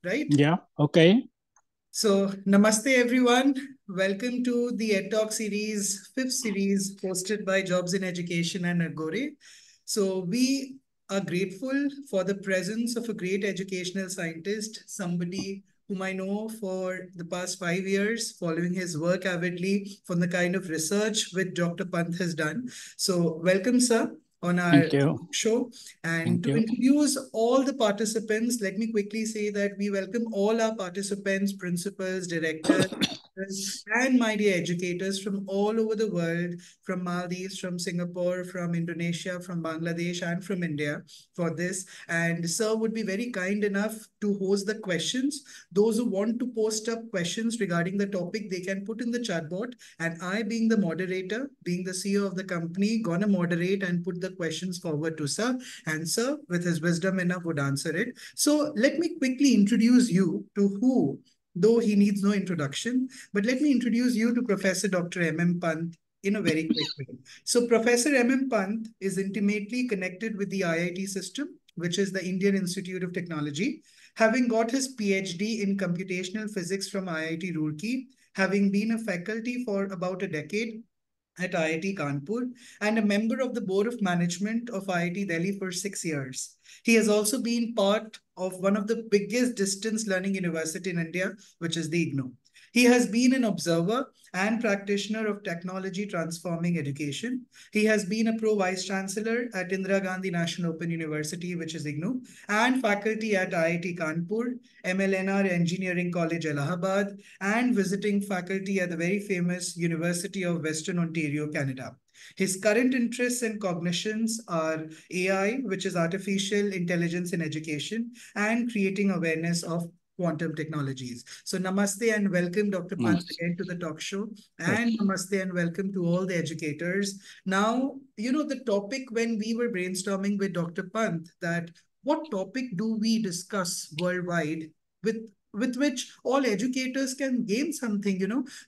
right? Yeah, okay. So, namaste everyone. Welcome to the EdTalk Series, fifth series, hosted by Jobs in Education and Agore. So, we are grateful for the presence of a great educational scientist, somebody whom I know for the past 5 years, following his work avidly from the kind of research which Dr. Pant has done. So, welcome, sir, on our Thank you. show. And Thank to you. introduce all the participants, let me quickly say that we welcome all our participants, principals, directors, and my dear educators from all over the world, from Maldives, from Singapore, from Indonesia, from Bangladesh, and from India for this. And sir would be very kind enough to host the questions. Those who want to post up questions regarding the topic, they can put in the chat board. And I, being the moderator, being the CEO of the company, gonna moderate and put the questions forward to sir. And sir, with his wisdom enough, would answer it. So let me quickly introduce you to who, though he needs no introduction, but let me introduce you to Professor Dr. M. Pant in a very quick way. So Professor M. Pant is intimately connected with the IIT system, which is the Indian Institute of Technology, having got his PhD in computational physics from IIT Roorkee, having been a faculty for about a decade at IIT Kanpur and a member of the board of management of IIT Delhi for 6 years. He has also been part of one of the biggest distance learning university in India, which is the IGNOU. He has been an observer and practitioner of technology transforming education. He has been a pro vice chancellor at Indira Gandhi National Open University, which is IGNOU, and faculty at IIT Kanpur, MLNR Engineering College, Allahabad, and visiting faculty at the very famous University of Western Ontario, Canada. His current interests and cognitions are AI, which is artificial intelligence in education, and creating awareness of quantum technologies. So namaste and welcome Dr. Pant Yes. again to the talk show, and Yes. namaste and welcome to all the educators. Now, the topic when we were brainstorming with Dr. Pant, that what topic do we discuss worldwide with which all educators can gain something,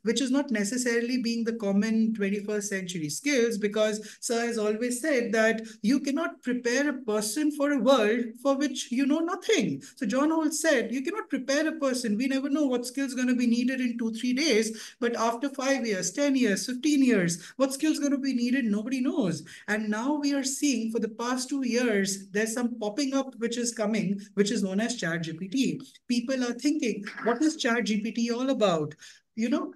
which is not necessarily being the common 21st century skills, because sir has always said that you cannot prepare a person for a world for which you know nothing. So John Holt said, you cannot prepare a person. We never know what skills going to be needed in 2, 3 days, but after 5 years, 10 years, 15 years, what skills going to be needed, nobody knows. And now we are seeing for the past 2 years, there's some popping up which is coming, which is known as ChatGPT. People are thinking, what is ChatGPT all about?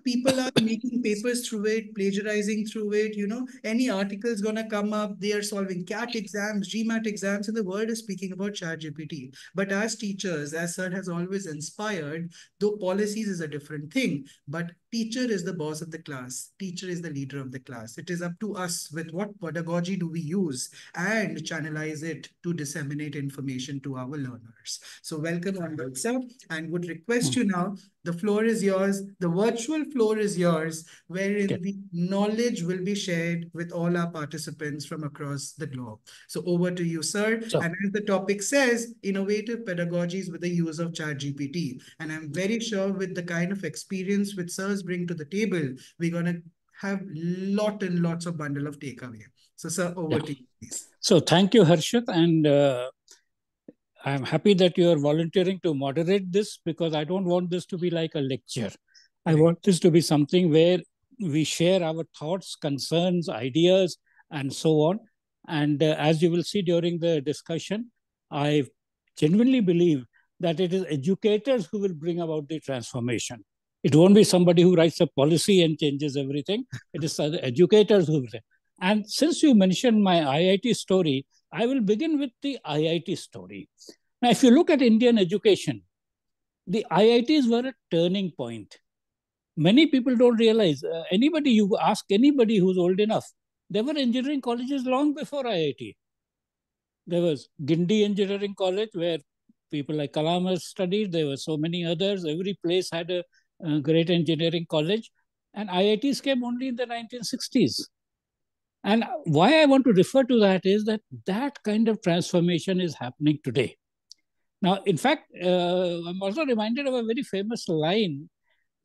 People are making papers through it, plagiarizing through it. Any article is going to come up. They are solving CAT exams, GMAT exams, and the world is speaking about ChatGPT. But as teachers, as sir has always inspired, though policies is a different thing, but teacher is the boss of the class. Teacher is the leader of the class. It is up to us with what pedagogy do we use and channelize it to disseminate information to our learners. So welcome on, sir, and would request you now, the floor is yours. The virtual floor is yours, Okay. wherein the knowledge will be shared with all our participants from across the globe. So over to you, sir. So, And as the topic says, innovative pedagogies with the use of ChatGPT. And I'm very sure with the kind of experience which sirs bring to the table, we're going to have lot and lots of bundle of takeaway. So, sir, over yeah. to you, please. So, thank you, Harshit. And I'm happy that you are volunteering to moderate this because I don't want this to be like a lecture. I Correct. want this to be something where we share our thoughts, concerns, ideas, and so on. And as you will see during the discussion, I genuinely believe that it is educators who will bring about the transformation. It won't be somebody who writes a policy and changes everything. It is the educators who will. And since you mentioned my IIT story, I will begin with the IIT story. Now, if you look at Indian education, the IITs were a turning point. Many people don't realize, you ask anybody who's old enough, there were engineering colleges long before IIT. There was Gindi Engineering College where people like Kalam has studied. There were so many others. Every place had a great engineering college. And IITs came only in the 1960s. And why I want to refer to that is that that kind of transformation is happening today. Now, in fact, I'm also reminded of a very famous line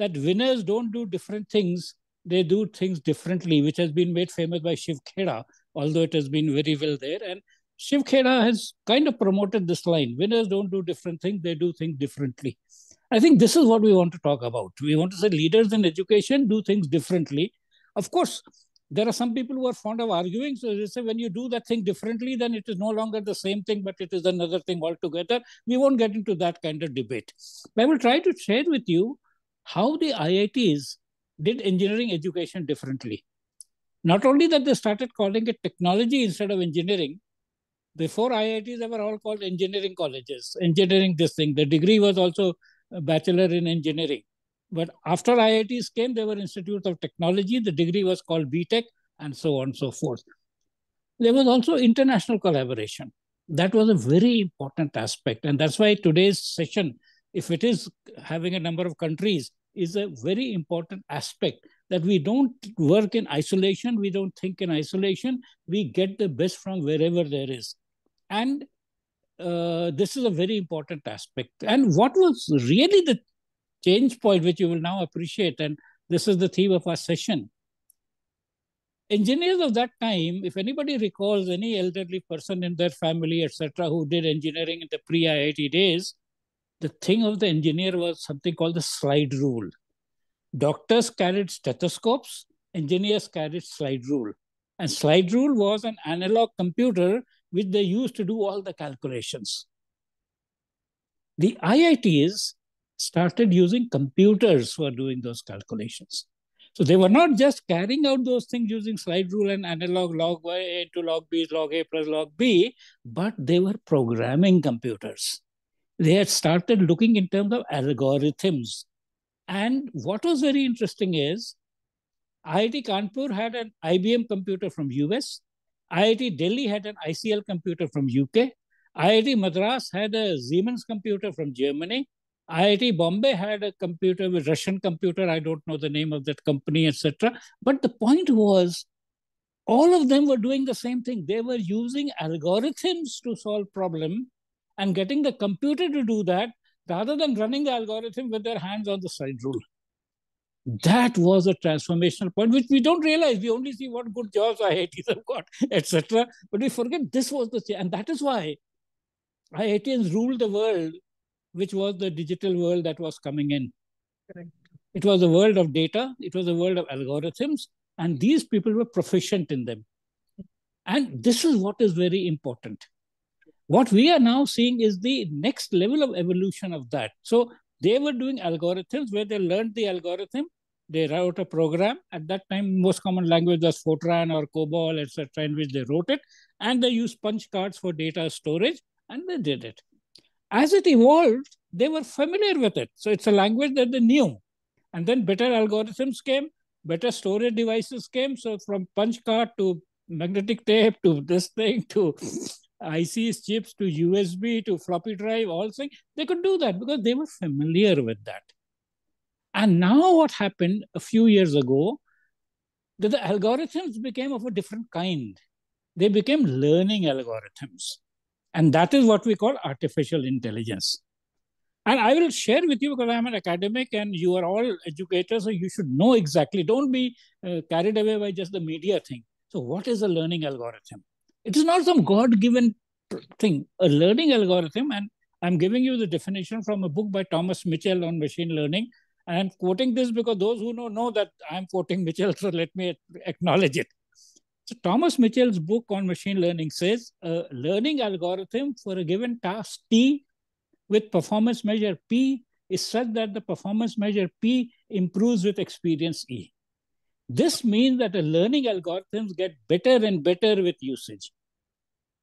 that winners don't do different things, they do things differently, which has been made famous by Shiv Khera, although it has been very well there. And Shiv Khera has kind of promoted this line: winners don't do different things, they do things differently. I think this is what we want to talk about. We want to say leaders in education do things differently. Of course, there are some people who are fond of arguing. So they say when you do that thing differently, then it is no longer the same thing, but it is another thing altogether. We won't get into that kind of debate. But I will try to share with you how the IITs did engineering education differently. Not only that they started calling it technology instead of engineering. Before IITs, they were all called engineering colleges, engineering this thing. The degree was also a bachelor in engineering. But after IITs came, they were institutes of technology. The degree was called BTech, and so on and so forth. There was also international collaboration. That was a very important aspect. And that's why today's session, if it is having a number of countries, is a very important aspect, that we don't work in isolation. We don't think in isolation. We get the best from wherever there is. And this is a very important aspect. And what was really the change point, which you will now appreciate, and this is the theme of our session. Engineers of that time, if anybody recalls any elderly person in their family, etc., who did engineering in the pre-IIT days, the thing of the engineer was something called the slide rule. Doctors carried stethoscopes, engineers carried slide rule. And slide rule was an analog computer which they used to do all the calculations. The IITs started using computers for doing those calculations. So they were not just carrying out those things using slide rule and analog log A to log B is log A plus log B, but they were programming computers. They had started looking in terms of algorithms. And what was very interesting is IIT Kanpur had an IBM computer from US, IIT Delhi had an ICL computer from UK, IIT Madras had a Siemens computer from Germany, IIT Bombay had a computer with Russian computer. I don't know the name of that company, etc. But the point was, all of them were doing the same thing. They were using algorithms to solve problem and getting the computer to do that rather than running the algorithm with their hands on the side rule. That was a transformational point, which we don't realize. We only see what good jobs IITs have got, etc. But we forget this was the and that is why IITs ruled the world, which was the digital world that was coming in. Correct. It was a world of data. It was a world of algorithms. And these people were proficient in them. And this is what is very important. What we are now seeing is the next level of evolution of that. So they were doing algorithms where they learned the algorithm. They wrote a program. At that time, most common language was Fortran or COBOL, etc., in which they wrote it. And they used punch cards for data storage. And they did it. As it evolved, they were familiar with it. So it's a language that they knew. And then better algorithms came, better storage devices came. So from punch card to magnetic tape to this thing to ICs, chips to USB to floppy drive, all things, they could do that because they were familiar with that. And now what happened a few years ago, that the algorithms became of a different kind. They became learning algorithms. And that is what we call artificial intelligence. And I will share with you, because I'm an academic and you are all educators, so you should know exactly. Don't be carried away by just the media thing. So what is a learning algorithm? It is not some God-given thing. A learning algorithm, and I'm giving you the definition from a book by Thomas Mitchell on machine learning. And I'm quoting this because those who know that I'm quoting Mitchell, so let me acknowledge it. So Thomas Mitchell's book on machine learning says a learning algorithm for a given task T with performance measure P is such that the performance measure P improves with experience E. This means that the learning algorithms get better and better with usage.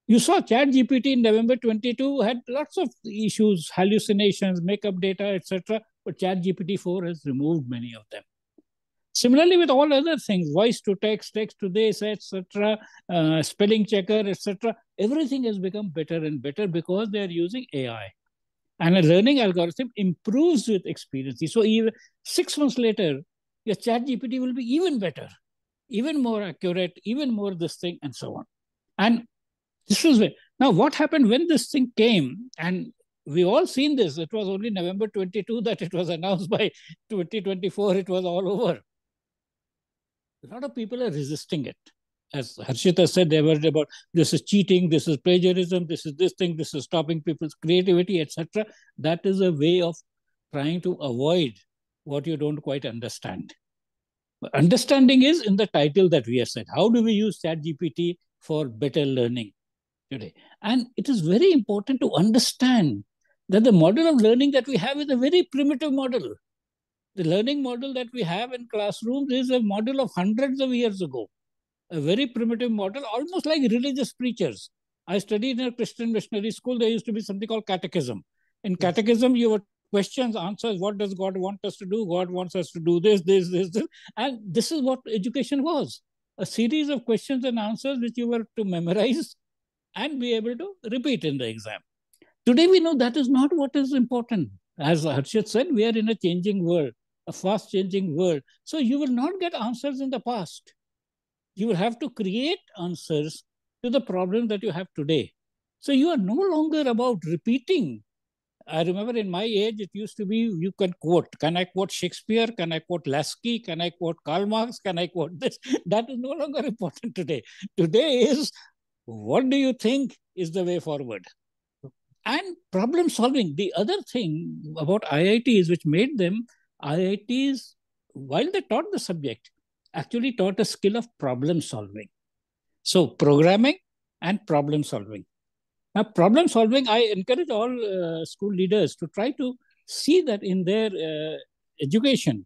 You saw ChatGPT in November 22 had lots of issues, hallucinations, makeup data, etc. But ChatGPT 4 has removed many of them. Similarly, with all other things, voice to text, text to this, etc., spelling checker, etc., everything has become better and better because they are using AI. And a learning algorithm improves with experience. So even 6 months later, your ChatGPT will be even better, even more accurate, even more this thing, and so on. And this is where, now what happened when this thing came, and we all seen this, it was only November 22 that it was announced. By 2024, it was all over. A lot of people are resisting it. as Harshita said, they were about this is cheating, this is plagiarism, this is this thing, this is stopping people's creativity, etc. That is a way of trying to avoid what you don't quite understand. Understanding is in the title that we have said. How do we use ChatGPT for better learning today? And it is very important to understand that the model of learning that we have is a very primitive model. The learning model that we have in classrooms is a model of hundreds of years ago, a very primitive model, almost like religious preachers. I studied in a Christian missionary school. There used to be something called catechism. In catechism, you were questions, answers. What does God want us to do? God wants us to do this. And this is what education was, a series of questions and answers which you were to memorize and be able to repeat in the exam. Today, we know that is not what is important. As Harshit said, we are in a changing world, a fast changing world. So you will not get answers in the past. You will have to create answers to the problem that you have today. So you are no longer about repeating. I remember in my age, it used to be you can quote. Can I quote Shakespeare? Can I quote Lasky? Can I quote Karl Marx? Can I quote this? That is no longer important today. Today is what do you think is the way forward? And problem solving. The other thing about IITs, which made them IITs, while they taught the subject, actually taught a skill of problem solving. So, programming and problem solving. Now, problem solving, I encourage all school leaders to try to see that in their education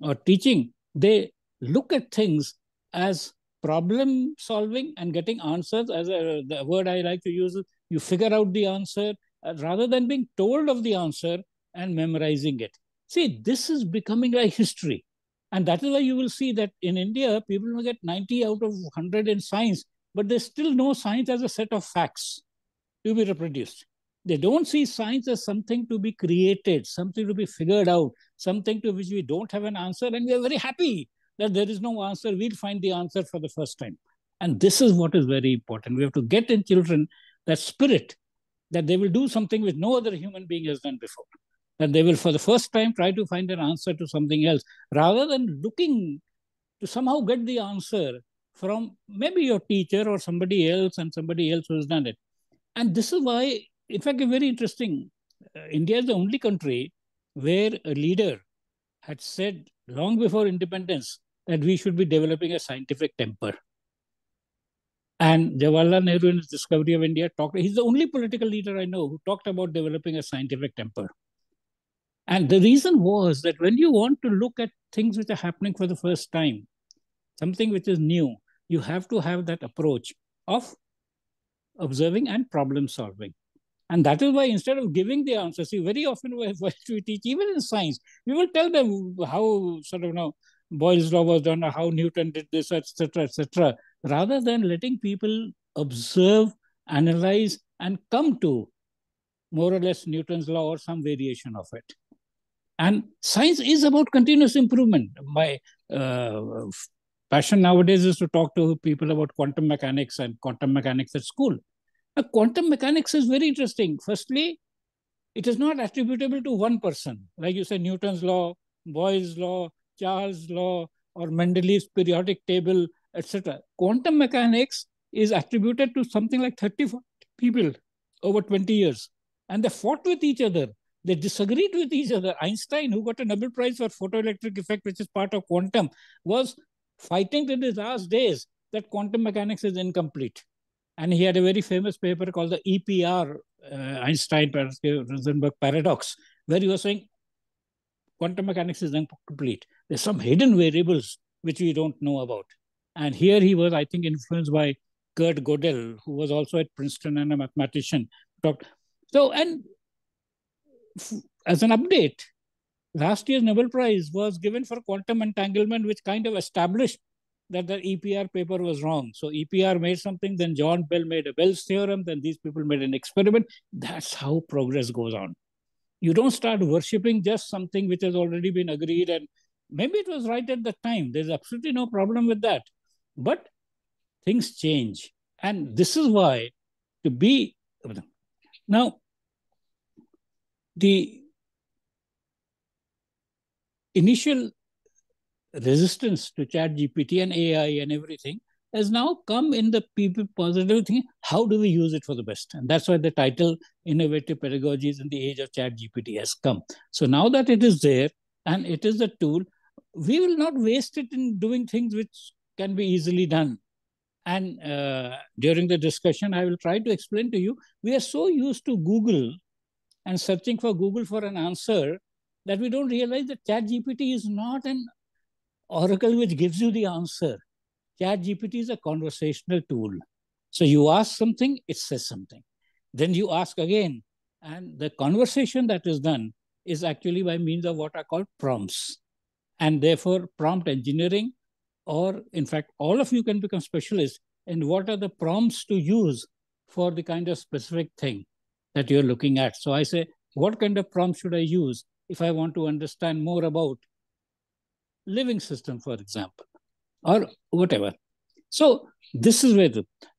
or teaching, they look at things as problem solving and getting answers. As the word I like to use is you figure out the answer rather than being told of the answer and memorizing it. See, this is becoming like history. And that is why you will see that in India, people will get 90 out of 100 in science, but they still know science as a set of facts to be reproduced. They don't see science as something to be created, something to be figured out, something to which we don't have an answer, and we are very happy that there is no answer. We'll find the answer for the first time. And this is what is very important. We have to get in children that spirit that they will do something which no other human being has done before. That they will, for the first time, try to find an answer to something else rather than looking to somehow get the answer from maybe your teacher or somebody else and somebody else who has done it. And this is why, in fact, it's very interesting. India is the only country where a leader had said long before independence that we should be developing a scientific temper. And Jawaharlal Nehru, in his discovery of India, he's the only political leader I know who talked about developing a scientific temper. And the reason was that when you want to look at things which are happening for the first time, something which is new, you have to have that approach of observing and problem solving. And that is why instead of giving the answer, see, very often when we teach, even in science, we will tell them how sort of, Boyle's law was done, or how Newton did this, etc., rather than letting people observe, analyze, and come to more or less Newton's law or some variation of it. And science is about continuous improvement. My passion nowadays is to talk to people about quantum mechanics and quantum mechanics at school. Now, quantum mechanics is very interesting. Firstly, it is not attributable to one person. Like you said, Newton's law, Boyle's law, Charles' law, or Mendeleev's periodic table, etc. Quantum mechanics is attributed to something like 30 people over 20 years. And they fought with each other. They disagreed with each other. Einstein, who got a Nobel Prize for photoelectric effect, which is part of quantum, was fighting till his last days that quantum mechanics is incomplete. And he had a very famous paper called the EPR, Einstein-Rosenberg paradox, where he was saying quantum mechanics is incomplete. There's some hidden variables which we don't know about. And here he was, I think, influenced by Kurt Gödel, who was also at Princeton and a mathematician. So, and as an update, last year's Nobel Prize was given for quantum entanglement, which kind of established that the EPR paper was wrong. So EPR made something, then John Bell made a Bell's theorem, then these people made an experiment. That's how progress goes on. You don't start worshipping just something which has already been agreed, and maybe it was right at the time. There's absolutely no problem with that. But things change. And this is why to be... Now, the initial resistance to ChatGPT and AI and everything has now come in the people positive thing. How do we use it for the best? And that's why the title Innovative Pedagogies in the Age of ChatGPT has come. So now that it is there and it is a tool, we will not waste it in doing things which can be easily done. And during the discussion, I will try to explain to you, we are so used to Google and searching for Google for an answer that we don't realize that ChatGPT is not an oracle which gives you the answer. ChatGPT is a conversational tool. So you ask something, it says something. Then you ask again, and the conversation that is done is actually by means of what are called prompts. And therefore, prompt engineering, or in fact, all of you can become specialists in what are the prompts to use for the kind of specific thing that you're looking at. So I say, what kind of prompt should I use if I want to understand more about living system, for example, or whatever. So this is where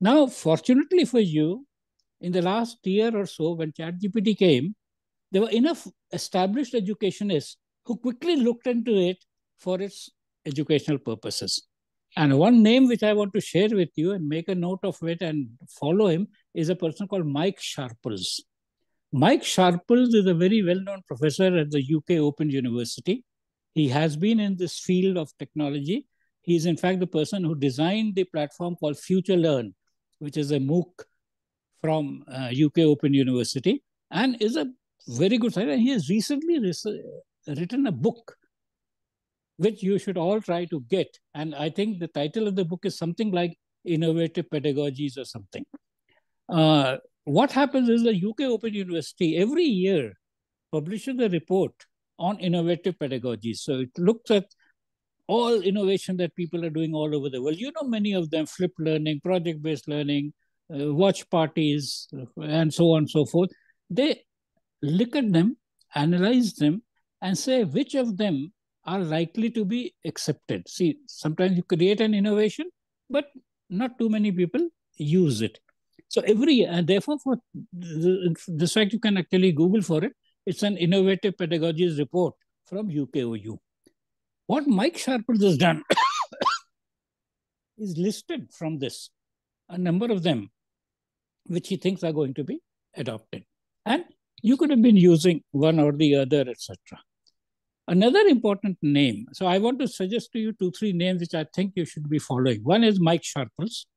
now, fortunately for you, in the last year or so, when ChatGPT came, there were enough established educationists who quickly looked into it for its educational purposes. And one name which I want to share with you and make a note of it and follow him is a person called Mike Sharples. Mike Sharples is a very well-known professor at the UK Open University. He has been in this field of technology. He is, in fact, the person who designed the platform called Future Learn, which is a MOOC from UK Open University, and is a very good scientist. He has recently written a book, which you should all try to get. And I think the title of the book is something like Innovative Pedagogies or something. What happens is the UK Open University every year publishes a report on innovative pedagogies. So it looks at all innovation that people are doing all over the world. You know, many of them, flipped learning, project-based learning, watch parties, and so on and so forth. They look at them, analyze them, and say which of them are likely to be accepted. See, sometimes you create an innovation, but not too many people use it. So every year, and therefore, for this fact, you can actually Google for it. It's an innovative pedagogies report from UKOU. What Mike Sharples has done is listed from this a number of them, which he thinks are going to be adopted. And you could have been using one or the other, etc. Another important name. So I want to suggest to you 2-3 names which I think you should be following. One is Mike Sharples.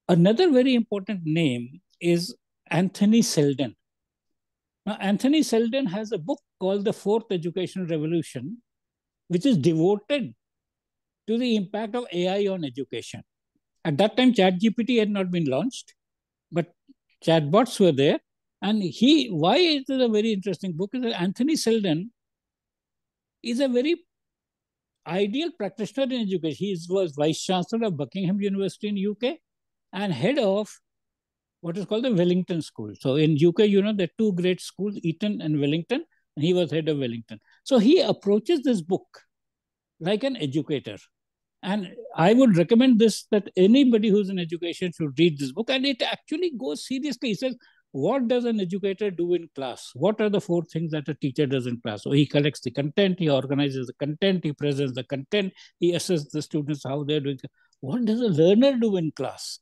Another very important name is Anthony Seldon. Now, Anthony Seldon has a book called The Fourth Education Revolution, which is devoted to the impact of AI on education. At that time, ChatGPT had not been launched, but chatbots were there. And why it is a very interesting book is that Anthony Seldon is a very ideal practitioner in education. He was Vice Chancellor of Buckingham University in UK and head of what is called the Wellington School. So in UK, you know, there are 2 great schools, Eton and Wellington, and he was head of Wellington. So he approaches this book like an educator. And I would recommend this, that anybody who's in education should read this book. And it actually goes seriously. He says, what does an educator do in class? What are the 4 things that a teacher does in class? So he collects the content, he organizes the content, he presents the content, he assesses the students, how they're doing. What does a learner do in class?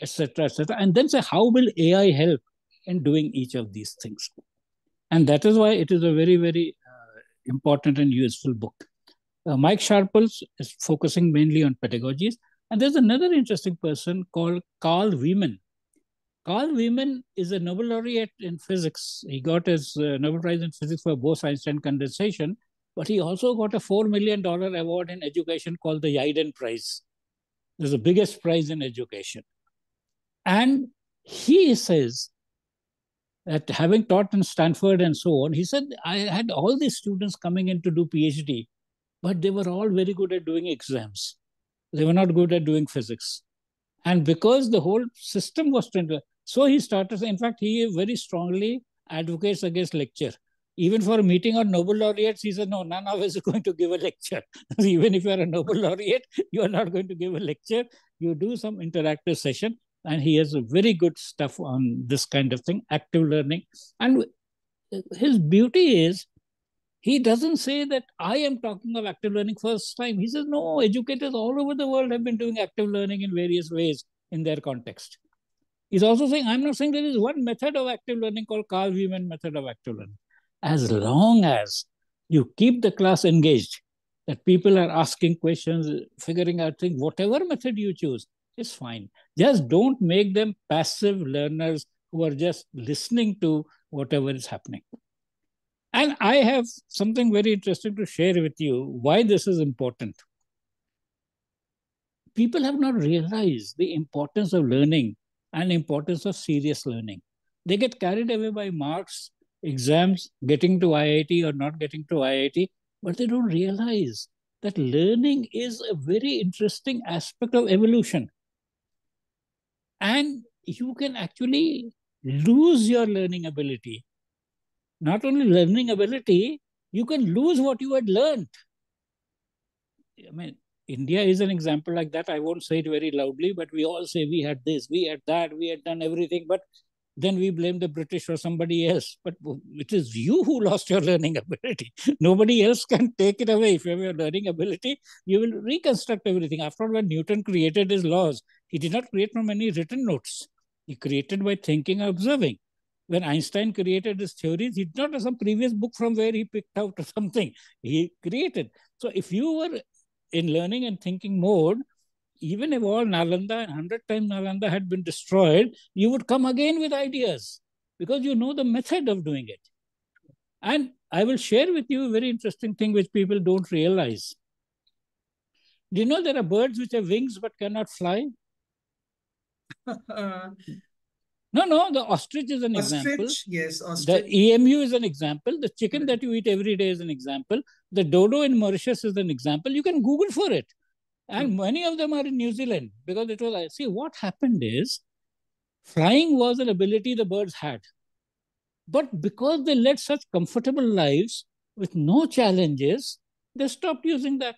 Etc., etc. And then say, how will AI help in doing each of these things? And that is why it is a very, very important and useful book. Mike Sharples is focusing mainly on pedagogies. And there's another interesting person called Carl Wieman. Carl Wieman is a Nobel laureate in physics. He got his Nobel Prize in physics for Bose-Einstein condensation, but he also got a $4 million award in education called the Yiden Prize. It's the biggest prize in education. And he says that having taught in Stanford and so on, he said, I had all these students coming in to do PhD, but they were all very good at doing exams. They were not good at doing physics. And because the whole system was trying to, so he started, in fact, he very strongly advocates against lecture. Even for a meeting on Nobel laureates, he said, no, none of us is going to give a lecture. Even if you're a Nobel laureate, you are not going to give a lecture. You do some interactive session. And he has a very good stuff on this kind of thing, active learning. And his beauty is He doesn't say that I am talking of active learning first time. He says, no, educators all over the world have been doing active learning in various ways in their context. He's also saying, I'm not saying there is one method of active learning called Carl Wieman method of active learning. As long as you keep the class engaged, that people are asking questions, figuring out things, whatever method you choose is fine. Just don't make them passive learners who are just listening to whatever is happening. And I have something very interesting to share with you why this is important. People have not realized the importance of learning and importance of serious learning. They get carried away by marks, exams, getting to IIT or not getting to IIT, but they don't realize that learning is a very interesting aspect of evolution. And you can actually lose your learning ability. Not only learning ability, you can lose what you had learned. I mean, India is an example like that. I won't say it very loudly, but we all say we had this, we had that, we had done everything. But then we blame the British or somebody else. But it is you who lost your learning ability. Nobody else can take it away. If you have your learning ability, you will reconstruct everything. After all, when Newton created his laws, he did not create from any written notes. He created by thinking and observing. When Einstein created his theories, he did not have some previous book from where he picked out something. He created. So if you were in learning and thinking mode, even if all Nalanda and 100 times Nalanda had been destroyed, you would come again with ideas because you know the method of doing it. And I will share with you a very interesting thing which people don't realize. Do you know there are birds which have wings but cannot fly? No, the ostrich is an example. Ostrich, yes, The ostrich. EMU is an example. The chicken that you eat every day is an example. The dodo in Mauritius is an example. You can Google for it. And many of them are in New Zealand because it was, see, what happened is flying was an ability the birds had. But because they led such comfortable lives with no challenges, they stopped using that.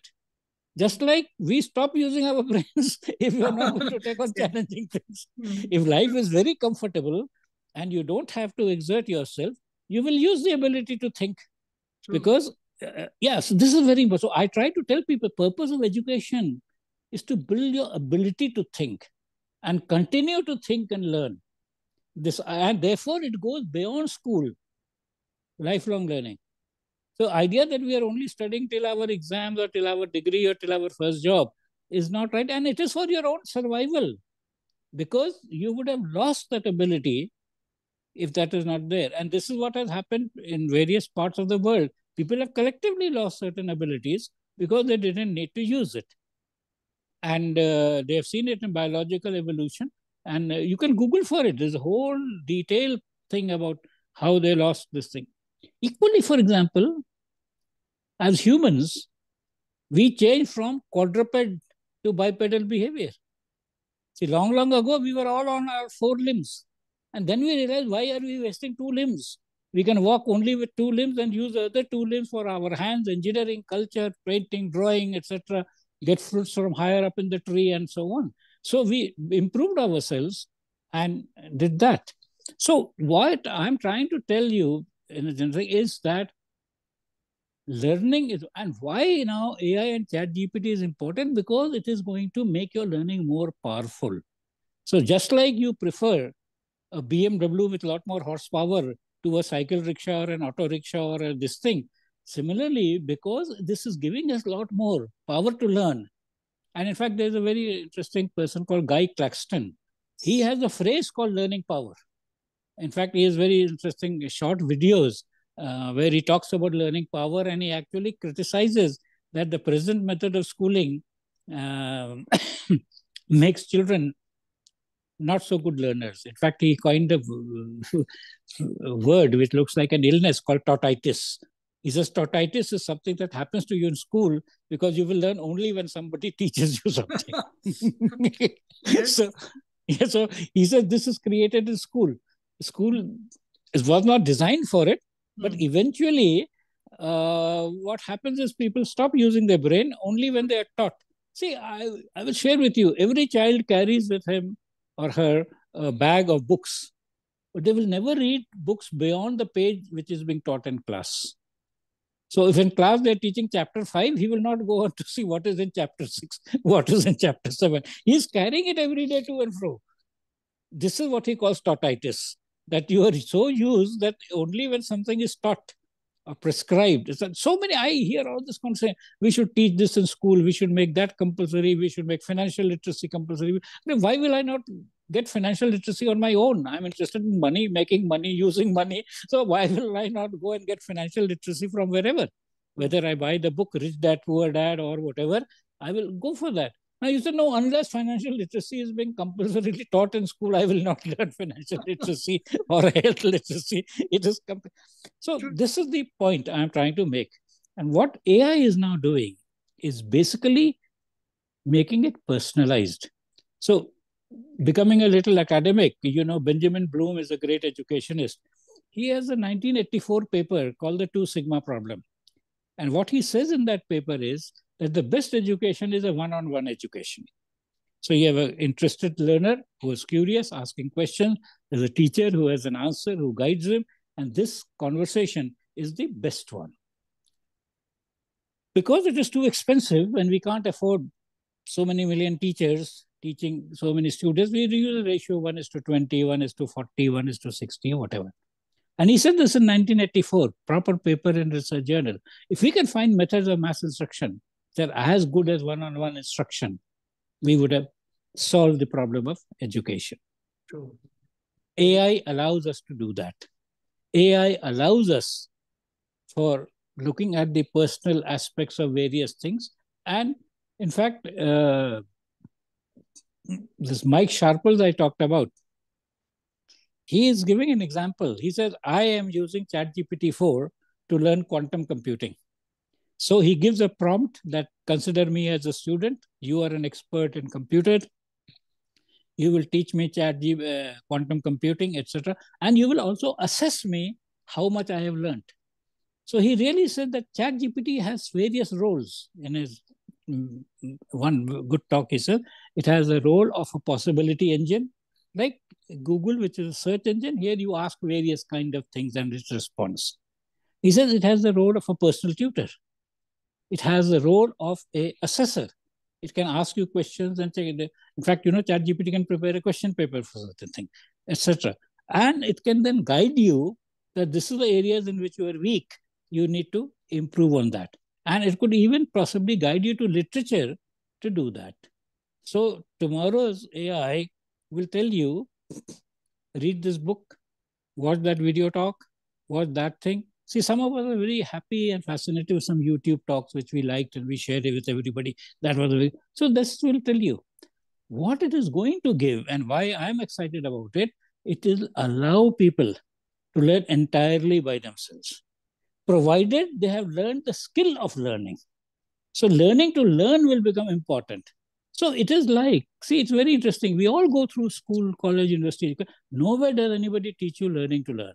Just like we stop using our brains if we are not going to take on challenging things. If life is very comfortable and you don't have to exert yourself, you will use the ability to think. True. Because, yes, this is very important. So I try to tell people, purpose of education is to build your ability to think and continue to think and learn. This, and therefore it goes beyond school, lifelong learning. So idea that we are only studying till our exams or till our degree or till our first job is not right. And it is for your own survival because you would have lost that ability if that is not there. And this is what has happened in various parts of the world. People have collectively lost certain abilities because they didn't need to use it. And they have seen it in biological evolution. And you can Google for it. There's a whole detailed thing about how they lost this thing. Equally, for example, as humans, we changed from quadruped to bipedal behavior. See, long ago, we were all on our four limbs. And then we realized, why are we wasting two limbs? We can walk only with two limbs and use the other two limbs for our hands, engineering, culture, painting, drawing, etc. Get fruits from higher up in the tree and so on. So we improved ourselves and did that. So what I'm trying to tell you in a general is that learning is, and why now AI and ChatGPT is important because it is going to make your learning more powerful. So just like you prefer a BMW with a lot more horsepower to a cycle rickshaw or an auto rickshaw or this thing, similarly, because this is giving us a lot more power to learn. And in fact, there's a very interesting person called Guy Claxton. He has a phrase called learning power. In fact, he has very interesting short videos where he talks about learning power and he actually criticizes that the present method of schooling makes children not so good learners. In fact, he coined a word which looks like an illness called tautitis. He says tautitis is something that happens to you in school because you will learn only when somebody teaches you something. Yes. So he said this is created in school. School was not designed for it, but eventually what happens is people stop using their brain only when they are taught. See, I will share with you, every child carries with him or her a bag of books, but they will never read books beyond the page which is being taught in class. So if in class they're teaching chapter 5, he will not go on to see what is in chapter 6, what is in chapter 7. He's carrying it every day to and fro. This is what he calls taughtitis, that you are so used that only when something is taught or prescribed. So many, I hear all this conversation. We should teach this in school. We should make that compulsory. We should make financial literacy compulsory. Why will I not get financial literacy on my own? I'm interested in money, making money, using money. So why will I not go and get financial literacy from wherever? Whether I buy the book Rich Dad, Poor Dad or whatever, I will go for that. Now you said, no, unless financial literacy is being compulsorily taught in school, I will not learn financial literacy or health literacy. It is so this is the point I'm trying to make. And what AI is now doing is basically making it personalized. So becoming a little academic, Benjamin Bloom is a great educationist. He has a 1984 paper called the Two Sigma Problem. And what he says in that paper is that the best education is a one-on-one education. So you have an interested learner who is curious, asking questions. There's a teacher who has an answer, who guides him. And this conversation is the best one. Because it is too expensive and we can't afford so many million teachers teaching so many students, we use a ratio 1:20, 1:40, 1:60, or whatever. And he said this in 1984, proper paper in Research Journal. If we can find methods of mass instruction that are as good as one-on-one instruction, we would have solved the problem of education. True. AI allows us to do that. AI allows us for looking at the personal aspects of various things. And in fact, this Mike Sharples I talked about, he is giving an example. He says, I am using ChatGPT 4 to learn quantum computing. So he gives a prompt that consider me as a student. You are an expert in computers. You will teach me quantum computing, etc. And you will also assess me how much I have learned. So he really said that ChatGPT has various roles in his one good talk. He said it has a role of a possibility engine, like Google, which is a search engine. Here you ask various kind of things and it responds. He says it has the role of a personal tutor. It has the role of a assessor. It can ask you questions and check it. In fact, ChatGPT can prepare a question paper for certain thing, etc. And it can then guide you that this is the areas in which you are weak. You need to improve on that. And it could even possibly guide you to literature to do that. So tomorrow's AI will tell you, read this book, watch that video talk, watch that thing. See, some of us are very happy and fascinated with some YouTube talks, which we liked and we shared it with everybody. That was so this will tell you what it is going to give and why I'm excited about it. It will allow people to learn entirely by themselves, provided they have learned the skill of learning. So learning to learn will become important. So it is like, see, it's very interesting. We all go through school, college, university. Nowhere does anybody teach you learning to learn.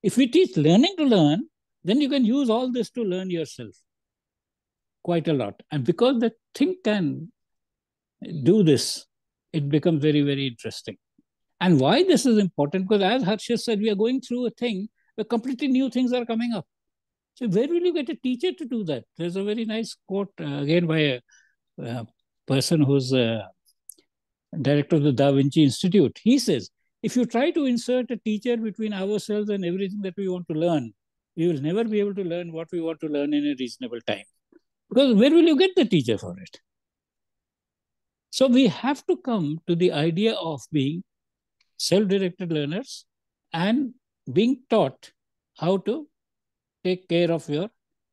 If we teach learning to learn, then you can use all this to learn yourself quite a lot. And because the thing can do this, it becomes very, very interesting. And why this is important, because as Harshit said, we are going through a thing where completely new things are coming up. So where will you get a teacher to do that? There's a very nice quote, again, by a person who's director of the Da Vinci Institute. He says, if you try to insert a teacher between ourselves and everything that we want to learn, we will never be able to learn what we want to learn in a reasonable time. Because where will you get the teacher for it? So we have to come to the idea of being self-directed learners and being taught how to take care of your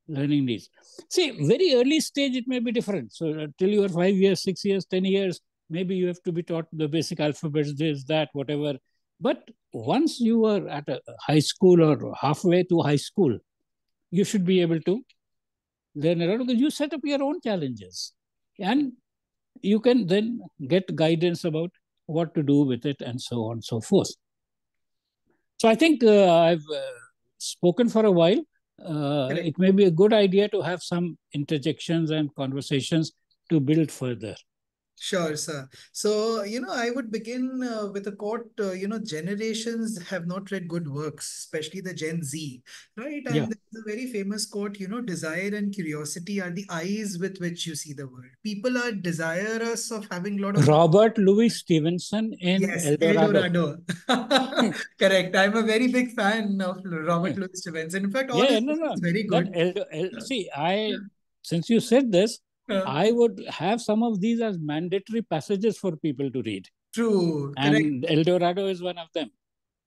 learning needs. See, very early stage, it may be different. So till you are 5 years, 6 years, 10 years, maybe you have to be taught the basic alphabets, this, that, whatever. But once you are at a high school or halfway to high school, you should be able to learn around because you set up your own challenges. And you can then get guidance about what to do with it and so on and so forth. So I think I've spoken for a while. It may be a good idea to have some interjections and conversations to build further. Sure, sir. So, I would begin with a quote, generations have not read good works, especially the Gen Z, right? Yeah. And there's a very famous quote, desire and curiosity are the eyes with which you see the world. People are desirous of having a lot of. Robert Louis Stevenson in Yes, El El Dorado. Dorado. Correct. I'm a very big fan of Robert Louis Stevenson. In fact, all Yeah, his no, work no. is very That good. see, since you said this, Uh, I would have some of these as mandatory passages for people to read, True. Correct. and El Dorado is one of them.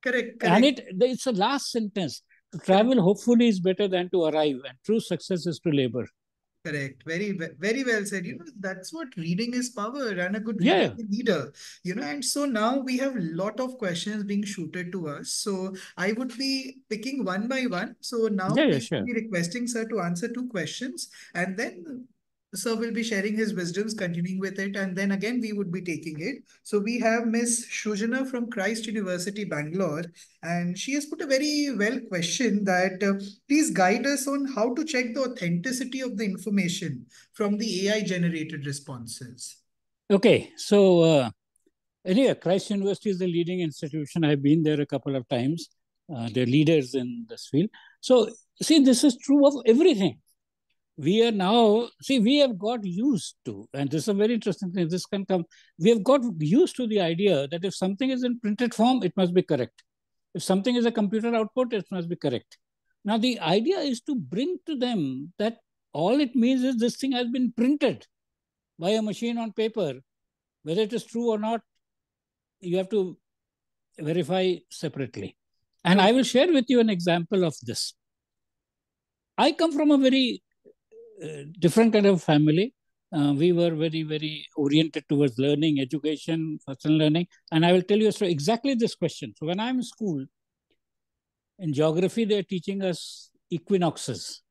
Correct. And Correct. it's a last sentence. To Correct. travel hopefully is better than to arrive, and true success is to labor. Correct. Very well said. That's what reading is power, and a good reader Yeah, is a leader. And so now we have a lot of questions being shooted to us. So I would be picking one by one. So now yeah, yeah, we will sure. be requesting sir to answer two questions, and then sir will be sharing his wisdoms, continuing with it, and then again we would be taking it. So we have Miss Shujana from Christ University, Bangalore, and she has put a very well question that. Please guide us on how to check the authenticity of the information from the AI generated responses. Okay, so anyway, Christ University is the leading institution. I've been there a couple of times. They're leaders in this field. So, see, this is true of everything. We are now, see, we have got used to, and this is a very interesting thing, this can come, we have got used to the idea that if something is in printed form, it must be correct. If something is a computer output, it must be correct. Now, the idea is to bring to them that all it means is this thing has been printed by a machine on paper. Whether it is true or not, you have to verify separately. And True. I will share with you an example of this. I come from a very different kind of family. We were very, very oriented towards learning, education, personal learning. And I will tell you so exactly this question. So when I'm in school, in geography, they're teaching us equinoxes.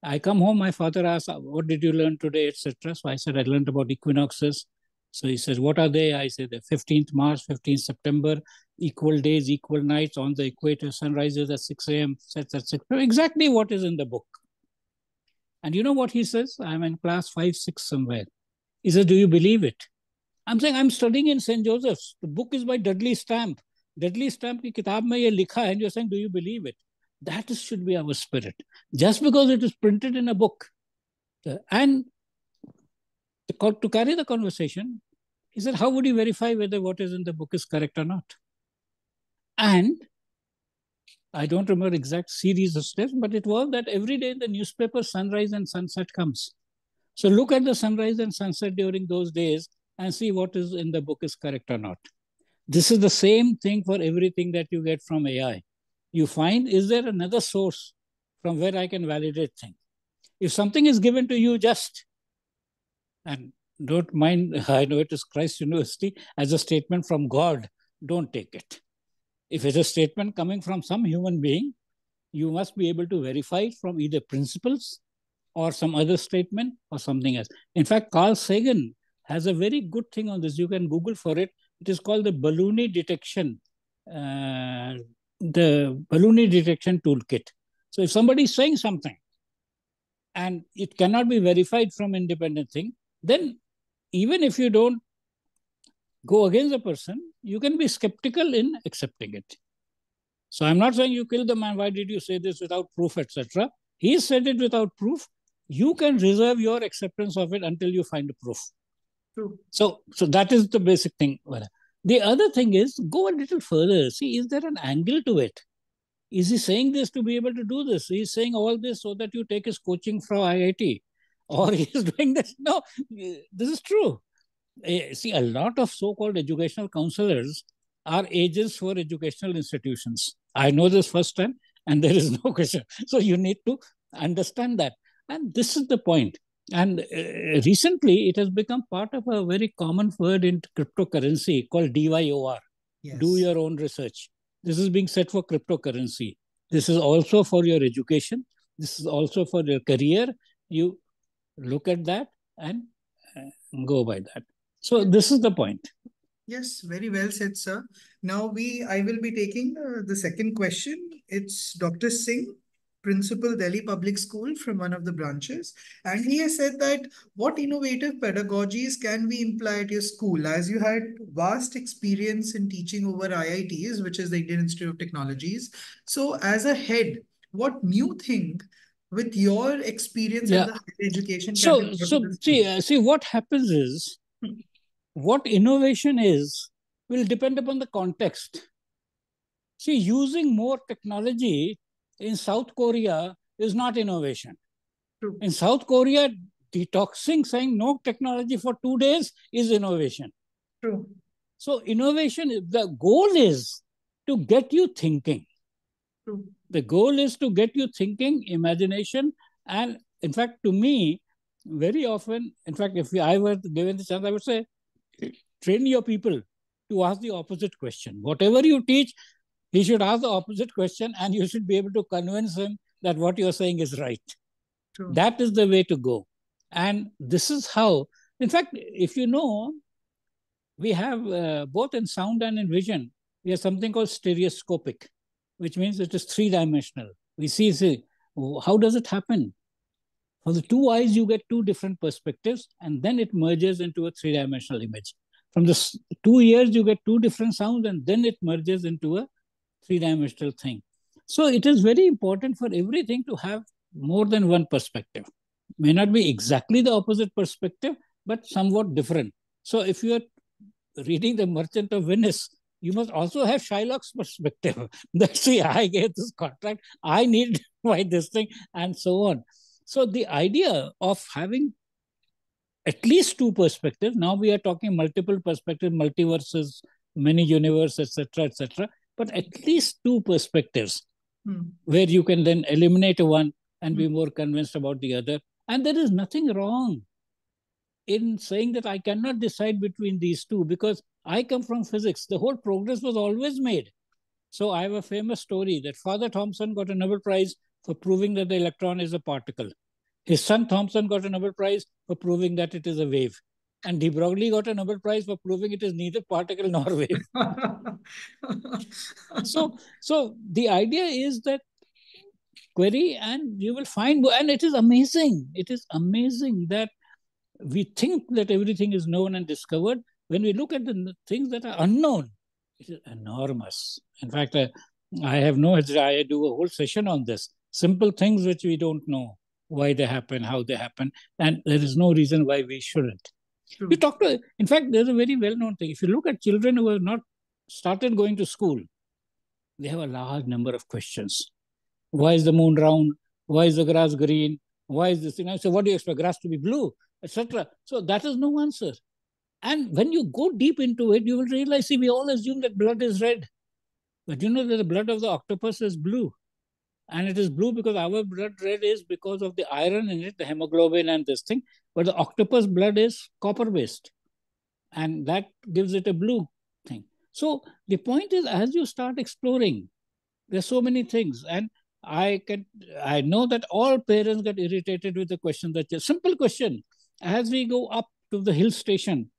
I come home, my father asks, what did you learn today, etc. So I said, I learned about equinoxes. So he says, what are they? I said, the 15th March, 15th September, equal days, equal nights on the equator, sun rises at 6 a.m., sets at 6 p.m. Exactly what is in the book. And you know what he says? I'm in class 5, 6 somewhere. He says, do you believe it? I'm saying, I'm studying in St. Joseph's. The book is by Dudley Stamp. Dudley Stamp की किताब में ये लिखा है, and you're saying, do you believe it? Should be our spirit. Just because it is printed in a book. And to carry the conversation, he said, how would you verify whether what is in the book is correct or not? And I don't remember exact series of steps, but it was that every day in the newspaper, sunrise and sunset comes. So look at the sunrise and sunset during those days and see what is in the book is correct or not. This is the same thing for everything that you get from AI. You find, is there another source from where I can validate things? If something is given to you just, and don't mind, I know it is Christ University, as a statement from God, don't take it. If it's a statement coming from some human being, you must be able to verify it from either principles or some other statement or something else. In fact, Carl Sagan has a very good thing on this. You can Google for it. It is called the balloony detection, the balloony detection toolkit. So if somebody is saying something and it cannot be verified from independent thing, then even if you don't go against the person, you can be skeptical in accepting it. So I'm not saying you killed the man. Why did you say this without proof, etc.? He said it without proof. You can reserve your acceptance of it until you find a proof. True. So that is the basic thing. The other thing is go a little further. See, is there an angle to it? Is he saying this to be able to do this? He's saying all this so that you take his coaching from IIT, or he's doing this. No, this is true. See, a lot of so-called educational counselors are agents for educational institutions. I know this firsthand, and there is no question. So you need to understand that. And this is the point. And recently, it has become part of a very common word in cryptocurrency called DYOR, do Yes. your own research. This is being set for cryptocurrency. This is also for your education. This is also for your career. You look at that and go by that. So Yes. this is the point. Yes, very well said, sir. Now I will be taking the second question. It's Dr. Singh. principal, Delhi Public School, from one of the branches. And he has said that what innovative pedagogies can we imply at your school? As you had vast experience in teaching over IITs, which is the Indian Institute of Technologies. So, as a head, what new thing with your experience at Yeah. the higher education can be So, brought to so the see, schools? see what happens is what innovation is will depend upon the context. See, using more technology in South Korea is not innovation. True. In South Korea, detoxing, saying no technology for 2 days is innovation. True. So innovation, the goal is to get you thinking. True. The goal is to get you thinking, imagination, and in fact, to me, very often, in fact, if I were given the chance, I would say, train your people to ask the opposite question. Whatever you teach, he should ask the opposite question, and you should be able to convince him that what you're saying is right. True. That is the way to go. And this is how, in fact, if you know, we have both in sound and in vision, we have something called stereoscopic, which means it is three-dimensional. We see, how does it happen? For the two eyes, you get two different perspectives, and then it merges into a three-dimensional image. From the 2 ears, you get two different sounds, and then it merges into a three-dimensional thing. So it is very important for everything to have more than one perspective. May not be exactly the opposite perspective, but somewhat different. So if you are reading The Merchant of Venice, you must also have Shylock's perspective. That see, I get this contract, I need to buy this thing, and so on. So the idea of having at least two perspectives, now we are talking multiple perspectives, multiverses, many universes, etc., etc., but at least two perspectives where you can then eliminate one and be more convinced about the other. And there is nothing wrong in saying that I cannot decide between these two because I come from physics. The whole progress was always made. So I have a famous story that Father Thomson got a Nobel Prize for proving that the electron is a particle. His son Thomson got a Nobel Prize for proving that it is a wave. And de Broglie got a Nobel Prize for proving it is neither particle nor wave. So the idea is that query and you will find, and it is amazing. It is amazing that we think that everything is known and discovered. When we look at the things that are unknown, it is enormous. In fact, I have no, I do a whole session on this. Simple things which we don't know why they happen, how they happen, and there is no reason why we shouldn't. True. You talk to, in fact, there's a very well-known thing. If you look at children who have not started going to school, they have a large number of questions. Why is the moon round? Why is the grass green? Why is this thing? So what do you expect? Grass to be blue, etc. So that is no answer. And when you go deep into it, you will realize, see, we all assume that blood is red. But you know that the blood of the octopus is blue. And it is blue because our blood red is because of the iron in it, the hemoglobin and this thing. But the octopus blood is copper-based. And that gives it a blue thing. So the point is, as you start exploring, there's so many things. And I know that all parents get irritated with the question that simple question. As we go up to the hill station,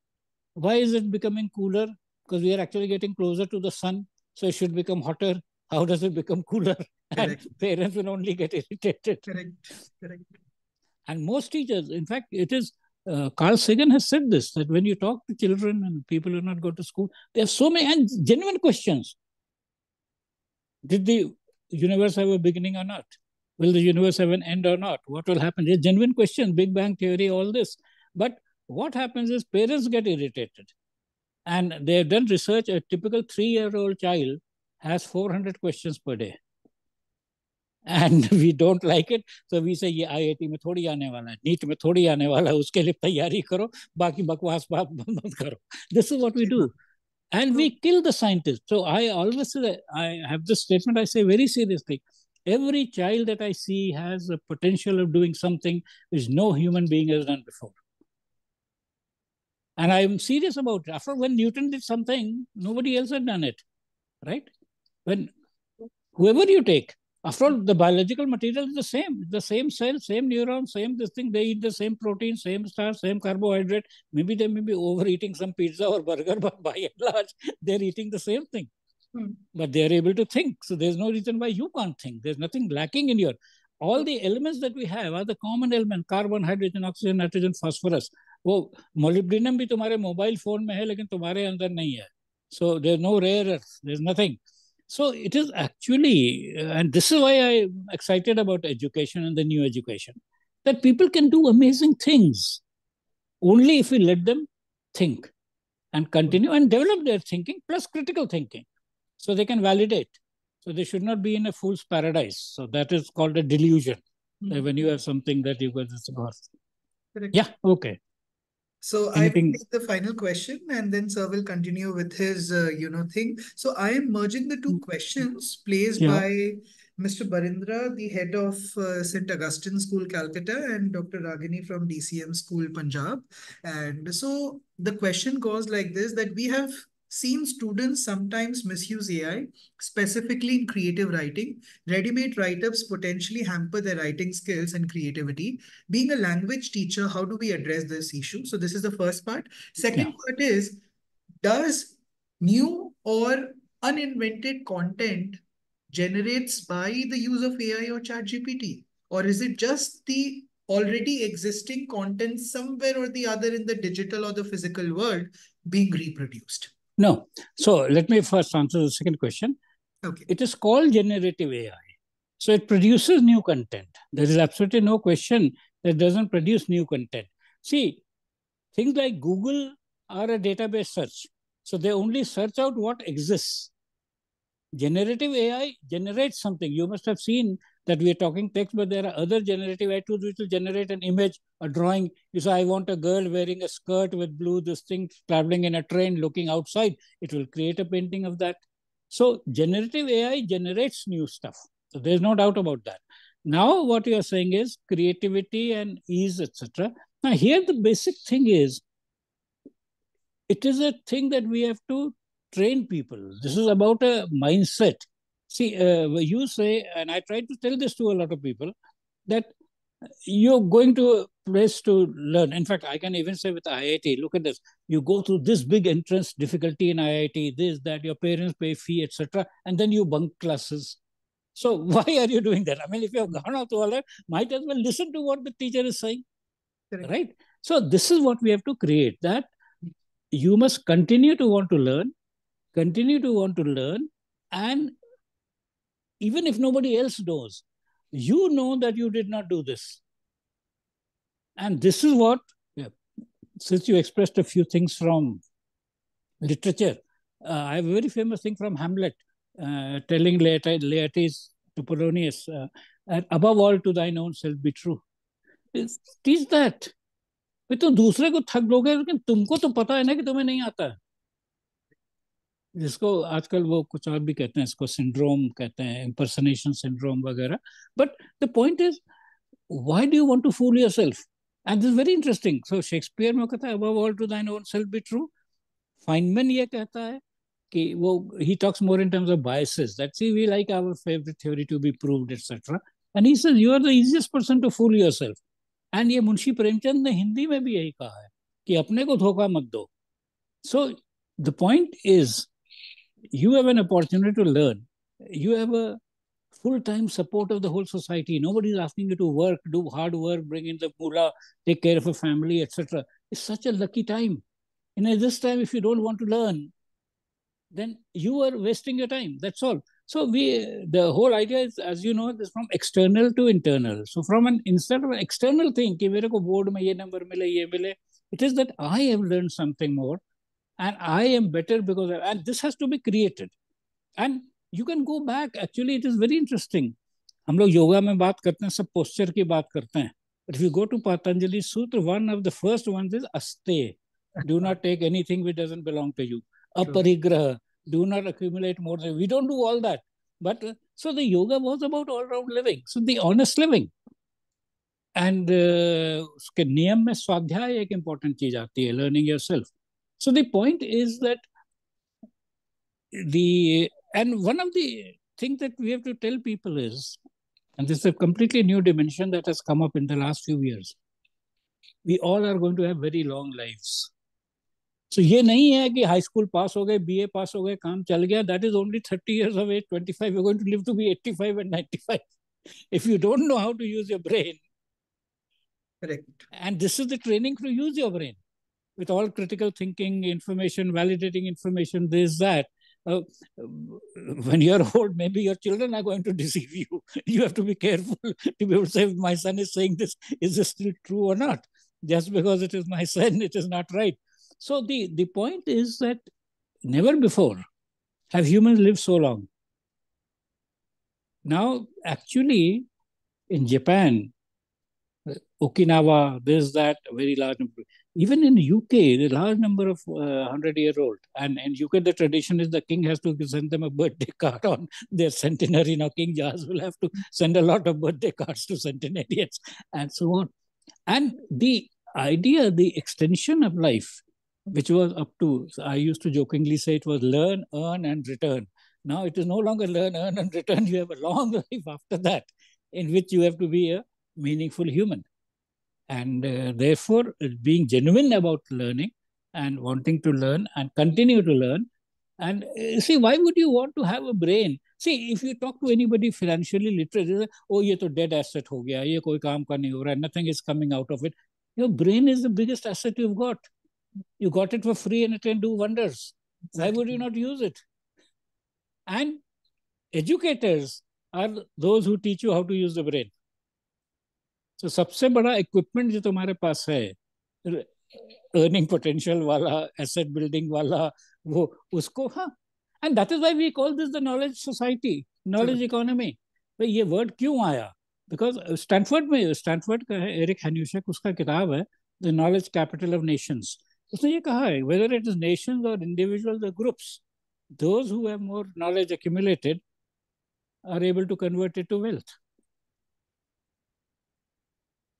why is it becoming cooler? Because we are actually getting closer to the sun, so it should become hotter. How does it become cooler? And parents will only get irritated. Correct. And most teachers, in fact, it is Carl Sagan has said this, that when you talk to children and people who not go to school, there are so many and genuine questions. Did the universe have a beginning or not? Will the universe have an end or not? What will happen? They're genuine questions, Big Bang Theory, all this. But what happens is parents get irritated. And they've done research, a typical 3-year-old child has 400 questions per day. And we don't like it. So we say, ये IIT में थोड़ी आने वाला है, NEET में थोड़ी आने वाला है, उसके लिए तैयारी करो, बाकी बकवास बंद करो. This is what we do. And we kill the scientists. So I always say, I have this statement I say very seriously. Every child that I see has a potential of doing something which no human being has done before. And I'm serious about it. After when Newton did something, nobody else had done it, right? When whoever you take, after all, the biological material is the same cell, same neuron, same this thing. They eat the same protein, same starch, same carbohydrate. Maybe they may be overeating some pizza or burger, but by and large, they're eating the same thing. but they are able to think. So there's no reason why you can't think. There's nothing lacking in your. All the elements that we have are the common element: carbon, hydrogen, oxygen, nitrogen, phosphorus. वो molybdenum भी तुम्हारे mobile phone में है, लेकिन तुम्हारे अंदर नहीं है. So there's no rare earth. There's nothing. So it is actually, and this is why I'm excited about education and the new education, that people can do amazing things only if we let them think and continue and develop their thinking plus critical thinking, so they can validate. So they should not be in a fool's paradise. So that is called a delusion. When you have something that you go, this Correct. Yeah, okay. So I will take the final question, and then Sir will continue with his, thing. So I am merging the two questions placed by Mr. Barindra, the head of St. Augustine School, Calcutta, and Dr. Ragini from DCM School, Punjab. And so the question goes like this, that we have seen students sometimes misuse AI, specifically in creative writing. Ready-made write-ups potentially hamper their writing skills and creativity. Being a language teacher, how do we address this issue? So this is the first part. Second part is, does new or uninvented content generates by the use of AI or ChatGPT? Or is it just the already existing content somewhere or the other in the digital or the physical world being reproduced? No. So let me first answer the second question. Okay. It is called generative AI. So it produces new content. There is absolutely no question that it doesn't produce new content. See, things like Google are a database search. So they only search out what exists. Generative AI generates something. You must have seen that we are talking text, but there are other generative AI tools which will generate an image, a drawing. You say, I want a girl wearing a skirt with blue, this thing traveling in a train, looking outside. It will create a painting of that. So generative AI generates new stuff. So there's no doubt about that. Now what you are saying is creativity and ease, etc. Now here the basic thing is, it is a thing that we have to train people. This is about a mindset. See, you say, and I try to tell this to a lot of people, that you're going to a place to learn. In fact, I can even say with IIT, look at this. You go through this big entrance difficulty in IIT, this, that, your parents pay fee, etc., and then you bunk classes. So why are you doing that? I mean, if you have gone out to all that, might as well listen to what the teacher is saying, right? So this is what we have to create, that you must continue to want to learn, and even if nobody else knows, you know that you did not do this. And this is what, since you expressed a few things from literature, I have a very famous thing from Hamlet, telling Laertes to Polonius, and above all to thine own self be true. Teach that. तो दूसरे को थक दोगे, लेकिन तुमको तो पता है ना कि तुम्हें नहीं आता है. जिसको आजकल वो कुछ और भी कहते हैं, इसको सिंड्रोम कहते हैं, impersonation syndrome वगैरह. But the point is, why do you want to fool yourself? And this is very interesting. So Shakespeare में कहता है, above all to thine own self be true. Feynman ये कहता है कि वो, he talks more in terms of biases, that see, we like our favorite theory to be proved, etc. And he says you are the easiest person to fool yourself. And ये मुंशी प्रेमचंद ने हिंदी में भी यही कहा है कि अपने को धोखा मत दो. So the point is, you have an opportunity to learn. You have a full-time support of the whole society. Nobody is asking you to work, do hard work, bring in the moolah, take care of a family, etc. It's such a lucky time. And at this time, if you don't want to learn, then you are wasting your time. That's all. So the whole idea is, as you know, is from external to internal. So from an, instead of an external thing, कि मेरे को board में ये number मिले, ये मिले, it is that I have learned something more, and I am better because of, and this has to be created. And you can go back. Actually, it is very interesting. हम लोग योगा में बात करते हैं, सब पोस्चर की बात करते हैं. But if you go to Patanjali Sutra, one of the first ones is aste. Do not take anything which doesn't belong to you. Aparigraha. Do not accumulate more than. We don't do all that. But so the yoga was about all-round living. So the honest living. And उसके नियम में स्वाध्याय एक important चीज आती है, learning yourself. So the point is that and one of the things that we have to tell people is, and this is a completely new dimension that has come up in the last few years, we all are going to have very long lives. So ये नहीं है कि high school pass हो गए, BA pass हो गए, काम चल गया. That is only 30 years of age, 25. You're going to live to be 85 and 95. If you don't know how to use your brain, Correct. and this is the training to use your brain with all critical thinking, information, validating information, this, that. When you're old, maybe your children are going to deceive you. You have to be careful to be able to say, if my son is saying this, is this still true or not? Just because it is my son, it is not right. So the point is that never before have humans lived so long. Now, actually, in Japan, Okinawa, this, that, very large number. Even in UK, the large number of 100-year-old. And in UK, the tradition is the king has to send them a birthday card on their centenary. Now, King Charles will have to send a lot of birthday cards to centenarians and so on. And the idea, the extension of life, which was up to, I used to jokingly say it was learn, earn, and return. Now it is no longer learn, earn, and return. You have a long life after that in which you have to be a meaningful human. And therefore, being genuine about learning and wanting to learn and continue to learn. And see, why would you want to have a brain? See, if you talk to anybody financially literate, they say, oh, ye to dead asset ho gaya, ye koi kaam ka nahi ho raha, nothing is coming out of it. Your brain is the biggest asset you've got. You got it for free and it can do wonders. Why would you not use it? And educators are those who teach you how to use the brain. तो सबसे बड़ा equipment जो तुम्हारे पास है earning potential वाला asset building वाला वो उसको हाँ and that is why we call this the knowledge society knowledge economy भाई ये वर्ड क्यों आया बिकॉज स्टैनफोर्ड का है एरिक हेन्यूशेक उसका किताब है the knowledge capital of Nations उसने ये कहा है वेदर इट इज नेशंस और इंडिविजुअल्स और groups those who have more knowledge accumulated are able to convert it to wealth.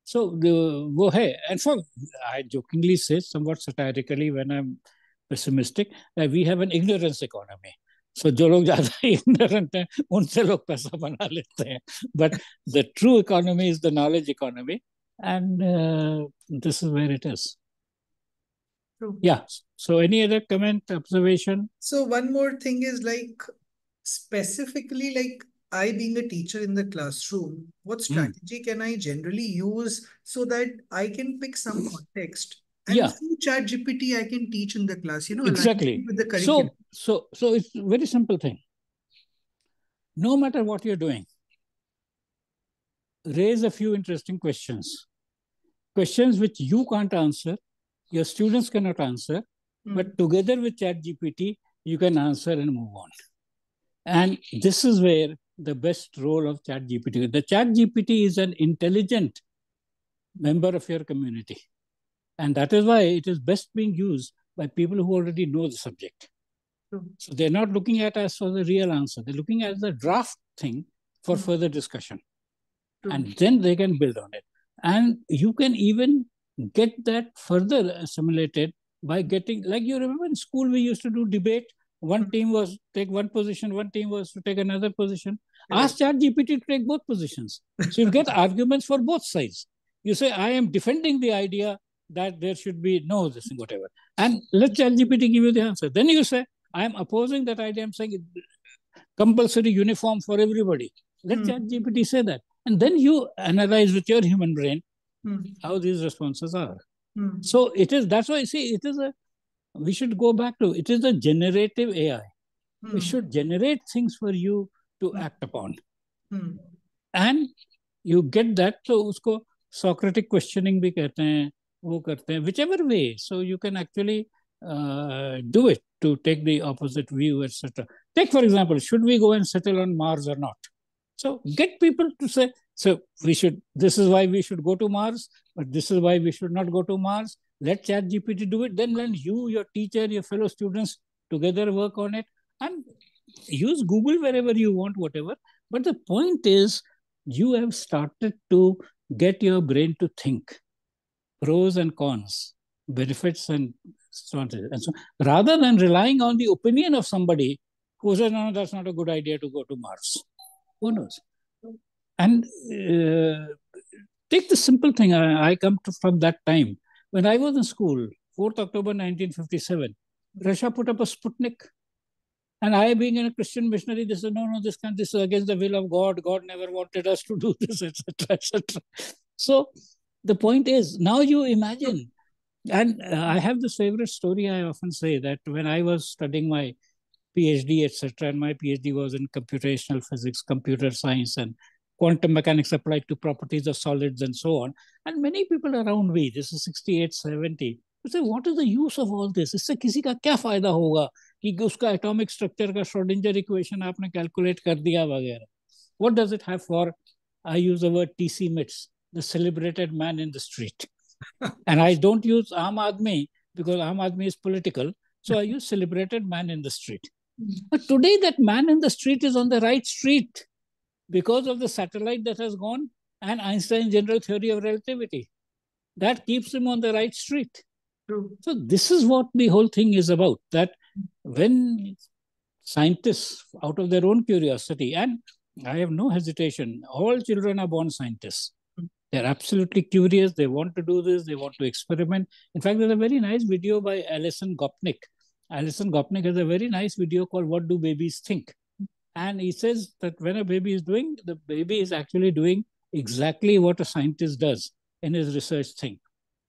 So वो है and for I jokingly say somewhat satirically when I'm pessimistic that we have an ignorance economy. So जो लोग ज़्यादा ignorant हैं उनसे लोग पैसा बना लेते हैं. But the true economy is the knowledge economy, and this is where it is. True. Yeah. So any other comment, observation? So one more thing is like specifically like I being a teacher in the classroom, what strategy can I generally use so that I can pick some context and Yeah. through ChatGPT I can teach in the class, you know, Exactly. aligning with the curriculum. So it's a very simple thing. No matter what you're doing, raise a few interesting questions. Questions which you can't answer, your students cannot answer, but together with ChatGPT, you can answer and move on. And this is where the best role of ChatGPT. The ChatGPT is an intelligent member of your community. And that is why it is best being used by people who already know the subject. So they're not looking at us for the real answer. They're looking at the draft thing for further discussion. And then they can build on it. And you can even get that further assimilated by getting, like you remember in school, we used to do debate. One team was take one position, one team was to take another position. Ask ChatGPT to take both positions. So you get arguments for both sides. You say, I am defending the idea that there should be no this thing, whatever. And let ChatGPT give you the answer. Then you say, I am opposing that idea. I'm saying compulsory uniform for everybody. Let ChatGPT say that. And then you analyze with your human brain how these responses are. So it is, that's why I see it is we should go back to, it is a generative AI. It should generate things for you to act upon. And you get that, so usko Socratic questioning bhi kehte hain, wo karte hain, whichever way. So you can actually do it to take the opposite view, etc. Take, for example, should we go and settle on Mars or not? So get people to say, so we should, this is why we should go to Mars, but this is why we should not go to Mars. Let ChatGPT do it. Then you, your teacher, your fellow students together work on it and use Google wherever you want, whatever. But the point is, you have started to get your brain to think pros and cons, benefits and so on. And so rather than relying on the opinion of somebody who says, no, that's not a good idea to go to Mars. Who knows? And take the simple thing. I come from that time. When I was in school, 4th October 1957, Russia put up a Sputnik. And I, being a Christian missionary, they said, no, this is against the will of God. God never wanted us to do this, etc., etc. So the point is, now you imagine, and I have this favorite story I often say, that when I was studying my PhD, etc., and my PhD was in computational physics, computer science, and quantum mechanics applied to properties of solids and so on. And many people around me, this is 68, 70, say, what is the use of all this? इससे किसी का क्या फायदा होगा कि उसका atomic structure का Schrödinger equation आपने कैलकुलेट कर दिया वगैरह. What does it have for? I use the word TC Mitts, the celebrated man in the street. And I don't use Aam Aadmi because Aam Aadmi is political. So I use celebrated man in the street. But today that man in the street is on the right street because of the satellite that has gone and Einstein's general theory of relativity. That keeps him on the right street. True. So this is what the whole thing is about, that when scientists, out of their own curiosity, and I have no hesitation, all children are born scientists. They're absolutely curious. They want to do this. They want to experiment. In fact, there's a very nice video by Alison Gopnik. Alison Gopnik has a very nice video called What Do Babies Think? And he says that when a baby is doing, the baby is actually doing exactly what a scientist does in his research thing.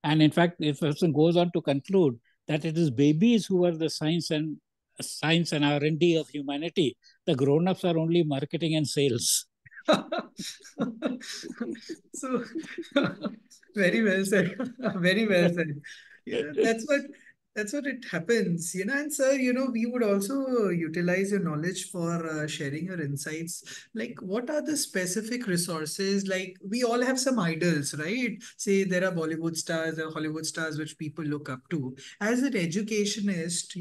And in fact, if a person goes on to conclude that it is babies who are the science and R&D of humanity, the grown-ups are only marketing and sales. So very well said. Very well said. That's what it happens, and sir, we would also utilize your knowledge for sharing your insights. Like, what are the specific resources? Like, we all have some idols, right? Say there are Bollywood stars, there are Hollywood stars, which people look up to. As an educationist,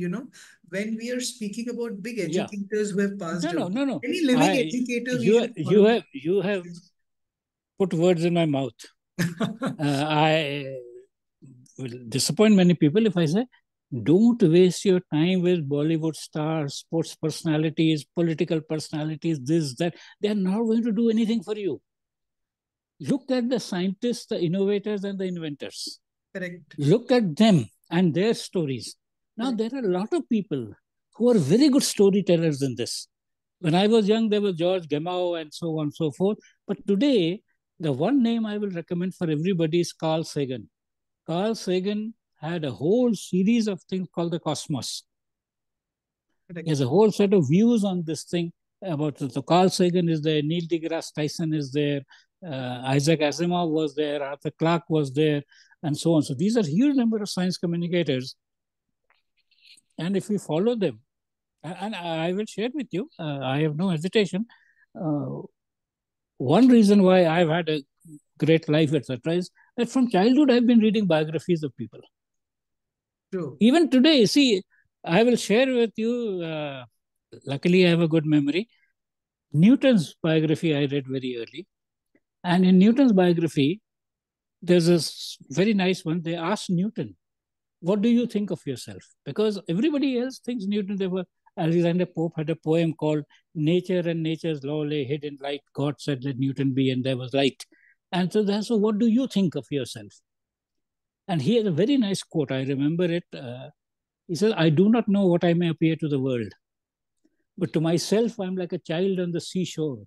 when we are speaking about big educators who have passed away, No. any living educator we should follow? You have put words in my mouth. I will disappoint many people if I say, don't waste your time with Bollywood stars, sports personalities, political personalities, this, that. They are not going to do anything for you. Look at the scientists, the innovators, and the inventors. Correct. Look at them and their stories. Now, there are a lot of people who are very good storytellers in this. When I was young, there was George Gemau and so on and so forth. But today, the one name I will recommend for everybody is Carl Sagan. Carl Sagan had a whole series of things called the cosmos. Correct. He has a whole set of views on this thing about it. So Carl Sagan is there, Neil deGrasse Tyson is there, Isaac Asimov was there, Arthur Clarke was there, and so on. So these are huge number of science communicators. And if we follow them, and I will share with you, I have no hesitation. One reason why I've had a great life, etc., is that from childhood I've been reading biographies of people. True. Even today, see, I will share with you, luckily I have a good memory. Newton's biography I read very early. And in Newton's biography, there's a very nice one. They asked Newton, what do you think of yourself? Because everybody else thinks Newton, Alexander Pope had a poem called Nature and Nature's Law lay hid in light. God said, let Newton be, and there was light. And so what do you think of yourself? And he has a very nice quote. I remember it. He says, I do not know what I may appear to the world, but to myself, I'm like a child on the seashore,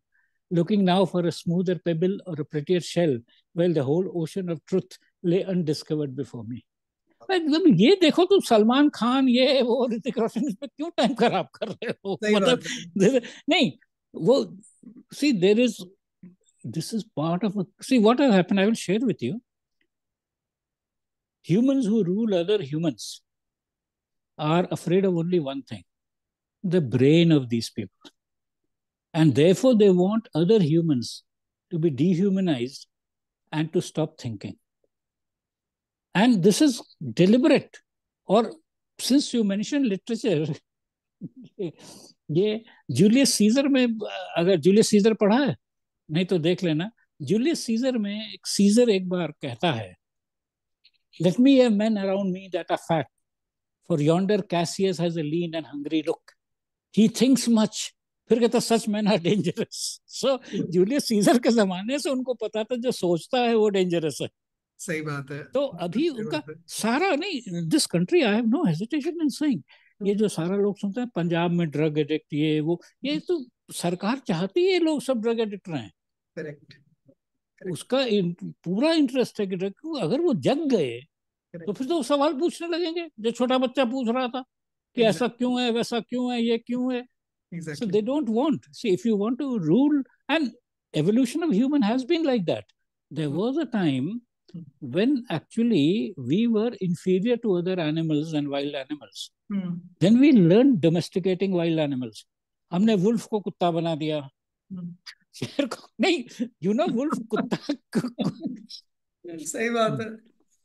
looking now for a smoother pebble or a prettier shell, while the whole ocean of truth lay undiscovered before me. ये देखो तुम सलमान खान ये वो ऋतिक रोशन इस पे क्यों time खराब कर रहे हो मतलब नहीं वो see this is part of see what has happened. I will share with you. Humans who rule other humans are afraid of only one thing, the brain of these people, and therefore they want other humans to be dehumanized and to stop thinking. And this is deliberate. Or since you mentioned literature, ये Julius Caesar में, अगर Julius Caesar पढ़ा है नहीं तो देख लेना. Julius Caesar में सीजर एक बार कहता है, let me have men around me that are fat, for yonder Cassius has a lean and hungry look. He thinks much. फिर कहता such men are dangerous. So Julius Caesar के जमाने से उनको पता था जो सोचता है वो डेंजरस है. सही बात है, तो बिल्कुल अभी सही उनका बात है। सारा नहीं, this country I have no hesitation in saying, ये जो सारा लोग सुनते हैं पंजाब में ड्रग एडिक्ट ये वो, ये तो सरकार चाहती है लोग सब ड्रग एडिक्ट रहे। करेक्ट, करेक्ट, उसका पूरा इंटरेस्ट है कि ड्रग, अगर वो जग गए तो करेक्ट, फिर तो वो सवाल पूछने लगेंगे जो छोटा बच्चा पूछ रहा था कि ऐसा एग्जैक्टली, क्यों है, वैसा क्यों है, ये क्यों है। So exactly, they don't want. See, if you want to rule, and evolution of human has been like that. There was a time when actually we were inferior to other animals and wild animals. Then we learned domesticating wild animals. हमने wolf को कुत्ता बना दिया, शेर को नहीं, you know wolf कुत्ता, सही बात है।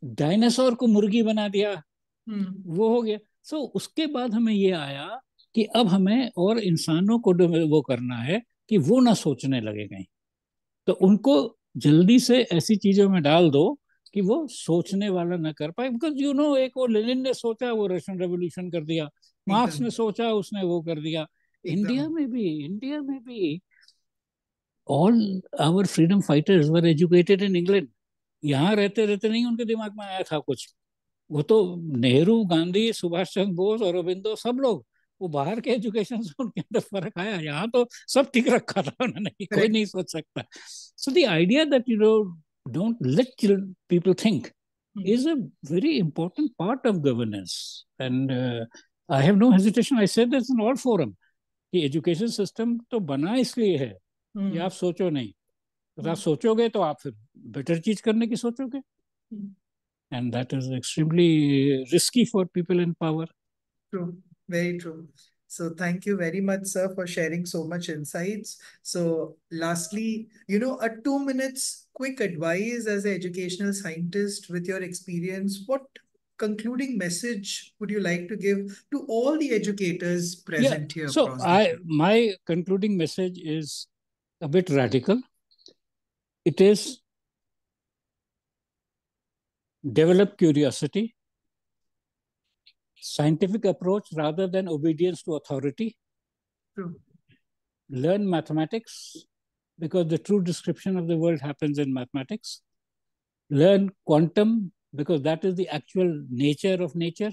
डायनासोर को मुर्गी बना दिया, हम्म, वो हो गया। सो उसके बाद हमें ये आया कि अब हमें और इंसानों को वो करना है कि वो ना सोचने लगे कहीं, तो उनको जल्दी से ऐसी चीजों में डाल दो कि वो सोचने वाला ना कर पाए। बिकॉज यू नो, एक वो लेनिन ने सोचा, वो रशियन रेवोल्यूशन कर दिया, मार्क्स एकदम, ने सोचा, उसने वो कर दिया। एकदम, इंडिया में भी all our freedom fighters were educated in England. यहाँ रहते रहते नहीं उनके दिमाग में आया था कुछ। वो तो नेहरू, गांधी, सुभाष चंद्र बोस, औरबिंदो, सब लोग, वो बाहर के एजुकेशन से उनके अंदर फर्क आया। यहाँ तो सब ठीक रखा था उन्होंने, कोई करेक्ट, नहीं सोच सकता। So the idea that you know don't let people think is a very important part of governance. And I have no hesitation, I said this in all forum, कि एजुकेशन सिस्टम तो बना इसलिए है कि हम्म, आप सोचो नहीं, तो आप सोचोगे तो आप फिर बेटर चीज करने की सोचोगे, and that is extremely risky for people in power. true, very true. So thank you very much, sir, for sharing so much insights. So lastly, a 2 minutes quick advice as an educational scientist with your experience, what concluding message would you like to give to all the educators Yeah, present here so across the I globe? my concluding message is a bit radical. It is develop curiosity, scientific approach rather than obedience to authority, True, learn mathematics because the true description of the world happens in mathematics, learn quantum because that is the actual nature of nature,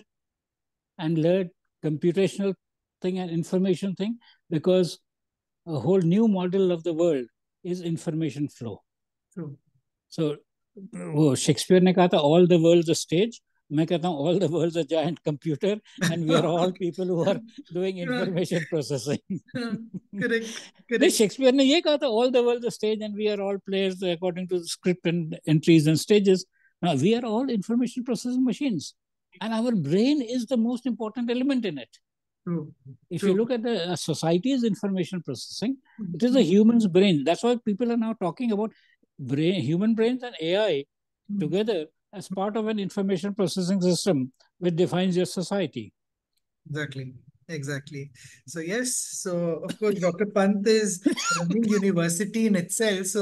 and learn computational thing and information thing because a whole new model of the world is information flow. true. So वो Shakespeare ने कहा था all the world a stage, मैं कहता हूँ all the world a giant computer, and we are all people who are doing information processing. Correct, नहीं, correct. Shakespeare ने ये कहा था all the world a stage and we are all players according to script and entries and stages. We are all information processing machines and our brain is the most important element in it. True, If you true. look at the society's information processing, it is a human's brain. That's why people are now talking about human brains and AI together as part of an information processing system which defines your society. Exactly. Exactly. So yes, so of course, Dr. Pant is running university in itself. So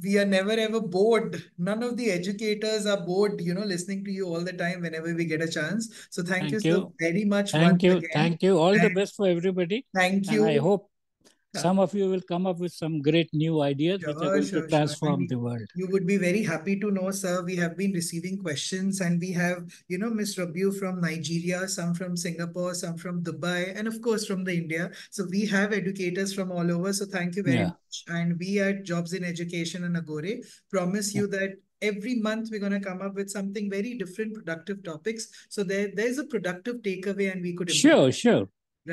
we are never ever bored. None of the educators are bored, listening to you all the time whenever we get a chance. So thank you Thank so you. very much once Thank you. again. Thank you. All the And best for everybody. thank And I you. hope uh, some of you will come up with some great new ideas which are Sure, going to sure, sure. And transform the world. you would be very happy to know, sir, we have been receiving questions and we have, Miss Rabiu from Nigeria, some from Singapore, some from Dubai, and of course from the India. So we have educators from all over. So thank you very Yeah. much. And we at Jobs in Education and Agore promise Yeah. you that every month we're going to come up with something very different, productive topics. So there's a productive takeaway and we could implement, Sure, sure.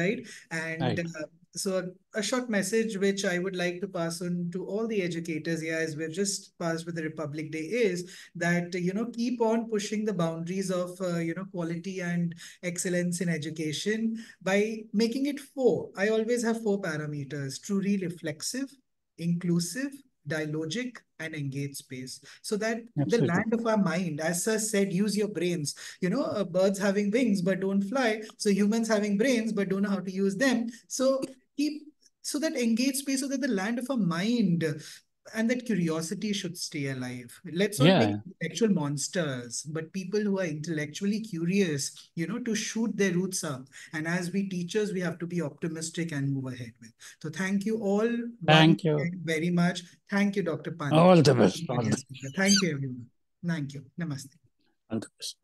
right? And Right. so a short message which I would like to pass on to all the educators here as we've just passed with the Republic Day is that, keep on pushing the boundaries of, quality and excellence in education by making it four. I always have four parameters: truly reflexive, inclusive, dialogic, and engaged space. So that the Absolutely. land of our mind, as sir said, use your brains. Birds having wings but don't fly. So humans having brains but don't know how to use them. So keep so that engaged space, so that the land of our mind and that curiosity should stay alive. Let's not make Yeah. intellectual monsters, but people who are intellectually curious, to shoot their roots up. And as we teachers, we have to be optimistic and move ahead with. So thank you all once Thank you. again very much. Thank you, Dr. Pant. All the best. Thank you, everyone. Thank you. Namaste. All the best.